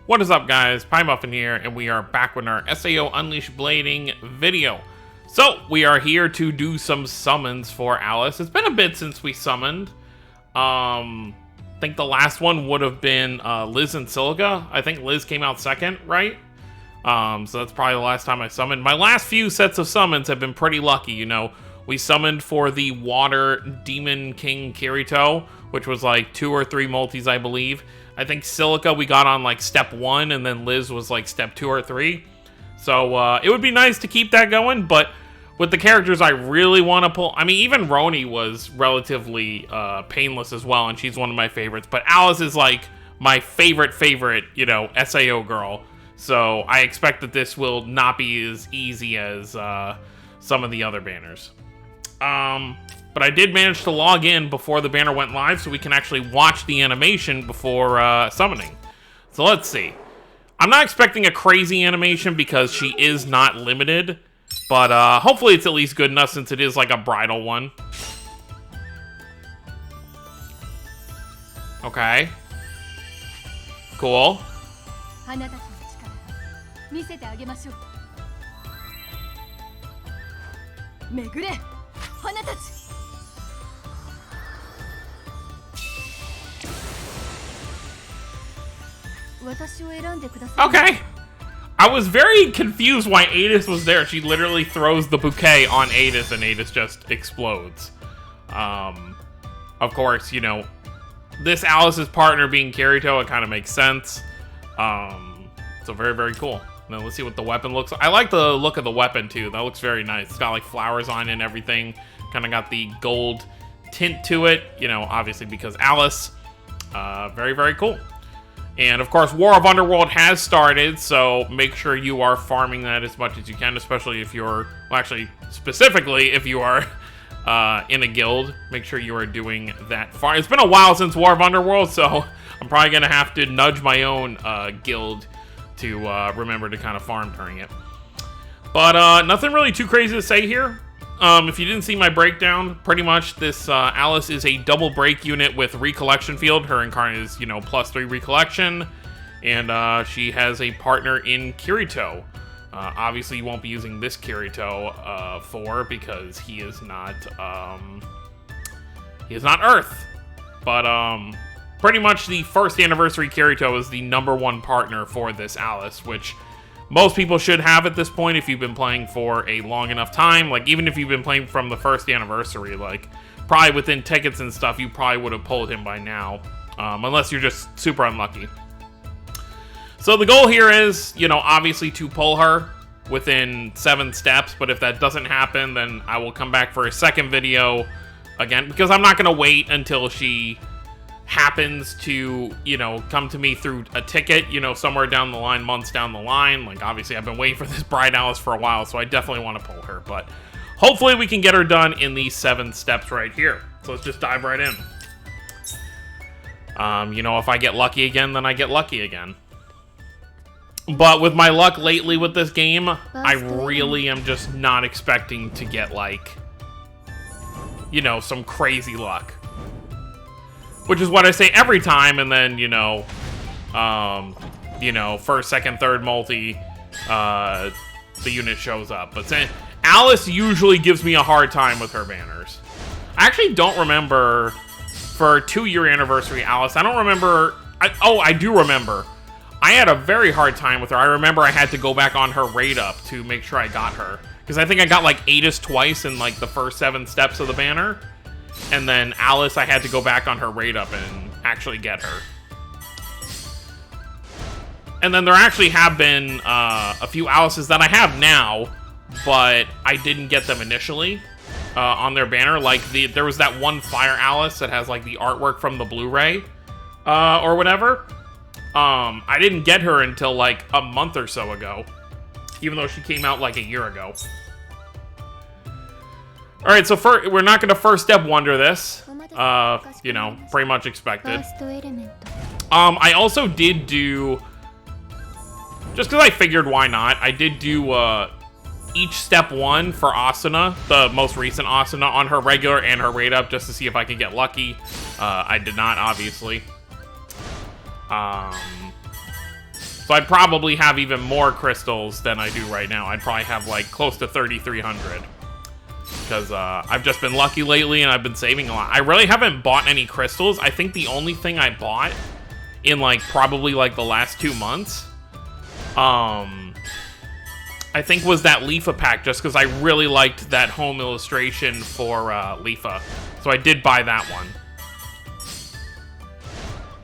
What is up, guys? Pie Muffin here, and we are back with our SAO Unleash Blading video. So, we are here to do some summons for Alice. It's been a bit since we summoned. I think the last one would have been Liz and Silica. I think Liz came out second, right? So that's probably the last time I summoned. My last few sets of summons have been pretty lucky, you know. We summoned for the Water Demon King Kirito, which was like 2 or 3 multis, I believe. I think Silica we got on like step 1, and then Liz was like step 2 or 3. So it would be nice to keep that going, but with the characters I really want to pull, I mean, even Roni was relatively painless as well, and she's one of my favorites. But Alice is like my favorite, you know, SAO girl. So I expect that this will not be as easy as some of the other banners. But I did manage to log in before the banner went live, so we can actually watch the animation before summoning. So let's see. I'm not expecting a crazy animation because she is not limited, but hopefully it's at least good enough since it is like a bridal one. Okay. Cool. Okay. I was very confused why Adis was there. She literally throws the bouquet on Adis and Adis just explodes. Of course, you know, this Alice's partner being Kirito, it kind of makes sense. So very cool. Now let's see what the weapon looks like. I like the look of the weapon too. That looks very nice. It's got like flowers on it and everything. Kind of got the gold tint to it, you know, obviously because Alice. Very cool. And of course, War of Underworld has started, so make sure you are farming that as much as you can, especially if you're, well, actually, specifically if you are in a guild. Make sure you are doing that farm. It's been a while since War of Underworld, so I'm probably going to have to nudge my own guild to remember to kind of farm during it. But nothing really too crazy to say here. If you didn't see my breakdown, pretty much this Alice is a double break unit with Recollection Field. Her incarnate is, you know, +3 Recollection. And she has a partner in Kirito. Obviously, you won't be using this Kirito for because he is not Earth. But pretty much the first anniversary Kirito is the #1 partner for this Alice, which most people should have at this point if you've been playing for a long enough time. Like, even if you've been playing from the first anniversary, like, probably within tickets and stuff, you probably would have pulled him by now. Unless you're just super unlucky. So the goal here is, you know, obviously to pull her within 7 steps. But if that doesn't happen, then I will come back for a second video again. Because I'm not going to wait until she happens to, you know, come to me through a ticket, you know, somewhere down the line, months down the line. Like, obviously, I've been waiting for this Bride Alice for a while, so I definitely want to pull her. But hopefully we can get her done in these 7 steps right here. So let's just dive right in. You know, if I get lucky again, then I get lucky again. But with my luck lately with this game, I really am just not expecting to get, like, you know, some crazy luck. Which is what I say every time, and then, you know, first, second, third multi, the unit shows up. But Alice usually gives me a hard time with her banners. I actually don't remember for 2-year anniversary Alice. I don't remember. I do remember. I had a very hard time with her. I remember I had to go back on her raid up to make sure I got her. Because I think I got like Adis twice in like the first 7 steps of the banner. And then Alice, I had to go back on her raid up and actually get her. And then there actually have been a few Alices that I have now, but I didn't get them initially on their banner. Like, there was that one Fire Alice that has, like, the artwork from the Blu-ray or whatever. I didn't get her until, like, a month or so ago, even though she came out, like, a year ago. Alright, so we're not going to first step wonder this. You know, pretty much expected. I also did do, just because I figured why not, I did do each step 1 for Asuna, the most recent Asuna, on her regular and her raid up, just to see if I could get lucky. I did not, obviously. So I'd probably have even more crystals than I do right now. I'd probably have like close to 3,300. Because I've just been lucky lately and I've been saving a lot. I really haven't bought any crystals. I think the only thing I bought in like probably like the last 2 months, I think was that Leafa pack, just because I really liked that home illustration for Leafa. So I did buy that one.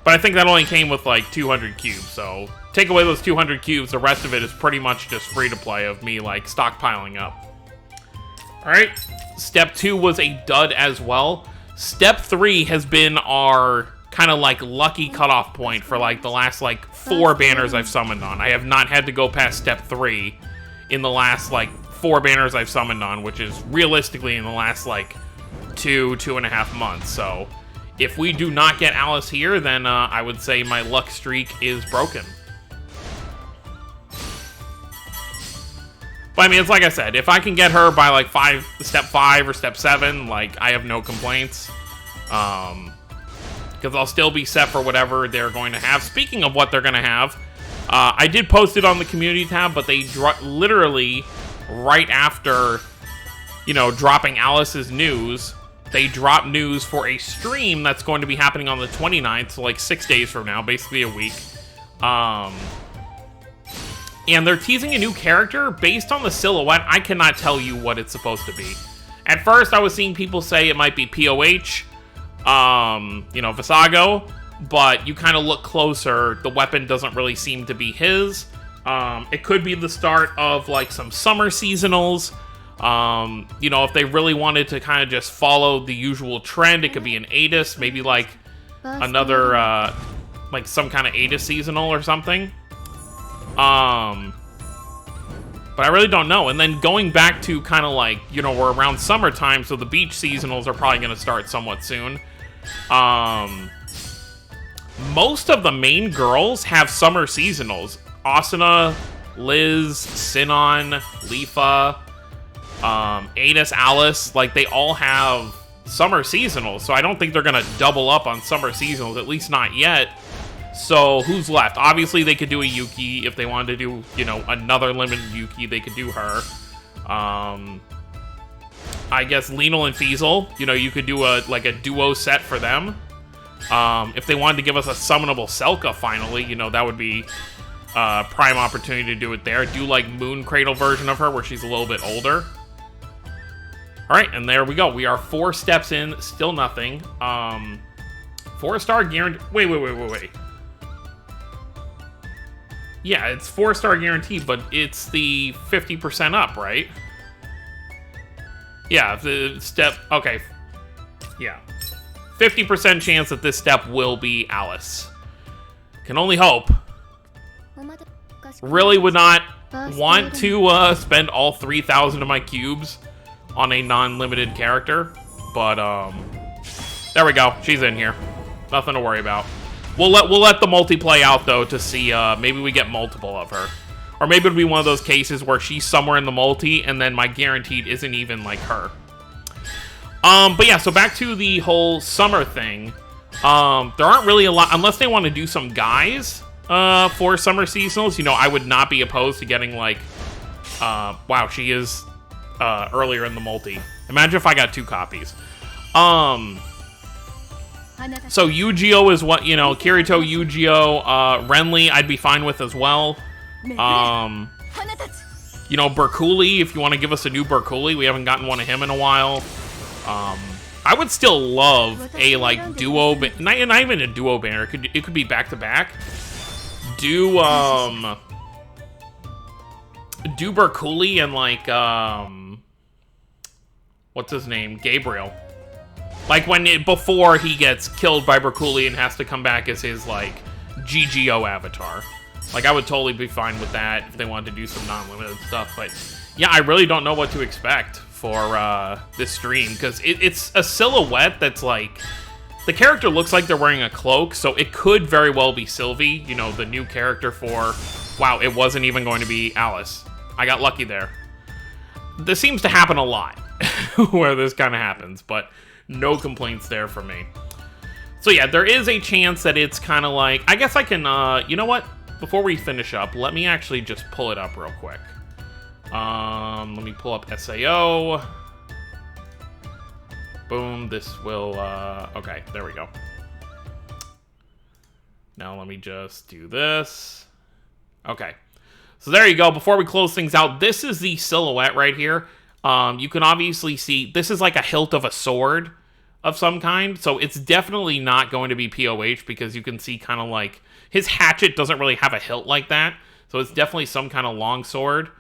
But I think that only came with like 200 cubes, so take away those 200 cubes, the rest of it is pretty much just free to play of me like stockpiling up. Alright, step 2 was a dud as well. Step 3 has been our kind of like lucky cutoff point for like the last like 4 banners I've summoned on. I have not had to go past step 3 in the last like 4 banners I've summoned on, which is realistically in the last like 2.5 months. So if we do not get Alice here, then I would say my luck streak is broken. But I mean, it's like I said, if I can get her by like step 5 or step 7, like I have no complaints. Because I'll still be set for whatever they're going to have. Speaking of what they're going to have, I did post it on the community tab, but they literally, right after, you know, dropping Alice's news, they dropped news for a stream that's going to be happening on the 29th, so like 6 days from now, basically a week. And they're teasing a new character based on the silhouette. I cannot tell you what it's supposed to be. At first, I was seeing people say it might be POH, you know, Visago, but you kind of look closer, the weapon doesn't really seem to be his. It could be the start of like some summer seasonals. You know, if they really wanted to kind of just follow the usual trend, it could be an Atis, maybe like another, like some kind of Atis seasonal or something. But I really don't know. And then going back to kind of like, you know, we're around summertime, so the beach seasonals are probably going to start somewhat soon. Most of the main girls have summer seasonals. Asuna, Liz, Sinon, Leafa, Atis, Alice, like they all have summer seasonals. So I don't think they're going to double up on summer seasonals, at least not yet. So who's left? Obviously they could do a Yuki. If they wanted to do, you know, another limited Yuki, they could do her. I guess Lenal and Fiesel, you know, you could do a duo set for them. If they wanted to give us a summonable Selka finally, you know, that would be prime opportunity to do it there. Do like Moon Cradle version of her where she's a little bit older. Alright, and there we go. We are 4 steps in, still nothing. 4-star guarantee. Wait. Yeah, it's 4-star guaranteed, but it's the 50% up, right? Yeah, the step... Okay. Yeah. 50% chance that this step will be Alice. Can only hope. Really would not want to spend all 3,000 of my cubes on a non-limited character, but there we go. She's in here. Nothing to worry about. We'll let the multi play out though to see maybe we get multiple of her, or maybe it'll be one of those cases where she's somewhere in the multi and then my guaranteed isn't even like her. But yeah, so back to the whole summer thing. There aren't really a lot unless they want to do some guys for summer seasonals. You know, I would not be opposed to getting like wow, she is earlier in the multi. Imagine if I got 2 copies. So Yu-Gi-Oh is what, you know, Kirito, Yu-Gi-Oh, Renly I'd be fine with as well. You know, Berkuli, if you want to give us a new Berkuli, we haven't gotten one of him in a while. I would still love a like duo, not even a duo banner. It could be back to back. Do Berkuli and like what's his name, Gabriel. Like before he gets killed by Berkuli and has to come back as his like GGO avatar. Like I would totally be fine with that if they wanted to do some non-limited stuff. But yeah, I really don't know what to expect for this stream because it's a silhouette that's like the character looks like they're wearing a cloak, so it could very well be Sylvie. You know, the new character for. Wow, it wasn't even going to be Alice. I got lucky there. This seems to happen a lot where this kind of happens, but. No complaints there for me. So yeah, there is a chance that it's kind of like... I guess I can, you know what? before we finish up, let me actually just pull it up real quick. Let me pull up SAO. Boom, this will, okay, there we go. Now let me just do this. Okay, so there you go. Before we close things out, this is the silhouette right here. You can obviously see, this is like a hilt of a sword of some kind, so it's definitely not going to be POH because you can see kind of like, his hatchet doesn't really have a hilt like that, so it's definitely some kind of long sword.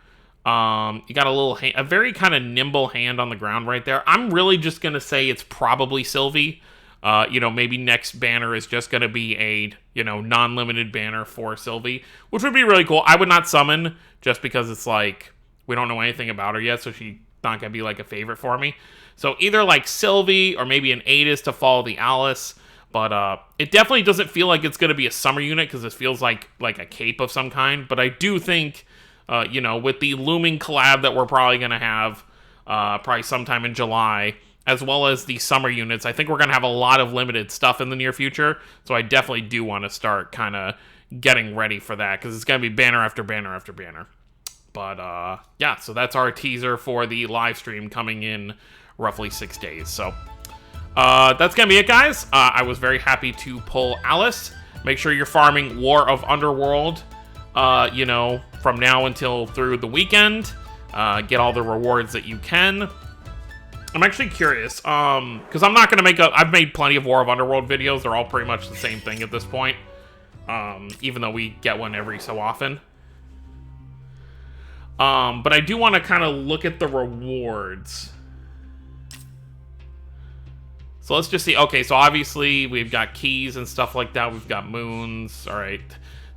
You got a little a very kind of nimble hand on the ground right there. I'm really just gonna say it's probably Sylvie. You know, maybe next banner is just gonna be a, you know, non-limited banner for Sylvie, which would be really cool. I would not summon just because it's like we don't know anything about her yet, so she's not gonna be like a favorite for me. So either like Sylvie or maybe an Aegis to follow the Alice. But it definitely doesn't feel like it's gonna be a summer unit because it feels like a cape of some kind. But I do think, you know, with the looming collab that we're probably going to have probably sometime in July, as well as the summer units, I think we're going to have a lot of limited stuff in the near future. So I definitely do want to start kind of getting ready for that because it's going to be banner after banner after banner. But yeah, so that's our teaser for the live stream coming in roughly 6 days. So that's going to be it, guys. I was very happy to pull Alice. Make sure you're farming War of Underworld, you know, from now until through the weekend. Get all the rewards that you can. I'm actually curious, because I'm not going to make I've made plenty of War of Underworld videos. They're all pretty much the same thing at this point, even though we get one every so often. But I do want to kind of look at the rewards. So let's just see. Okay, so obviously we've got keys and stuff like that. We've got moons. All right.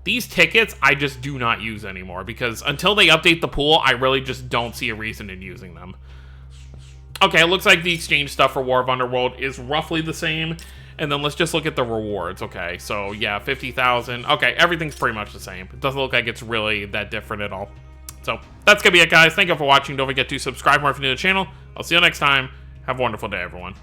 These tickets, I just do not use anymore because until they update the pool, I really just don't see a reason in using them. Okay, it looks like the exchange stuff for War of Underworld is roughly the same. And then let's just look at the rewards. Okay, so yeah, 50,000. Okay, everything's pretty much the same. It doesn't look like it's really that different at all. So that's going to be it, guys. Thank you for watching. Don't forget to subscribe more if you're new to the channel. I'll see you next time. Have a wonderful day, everyone.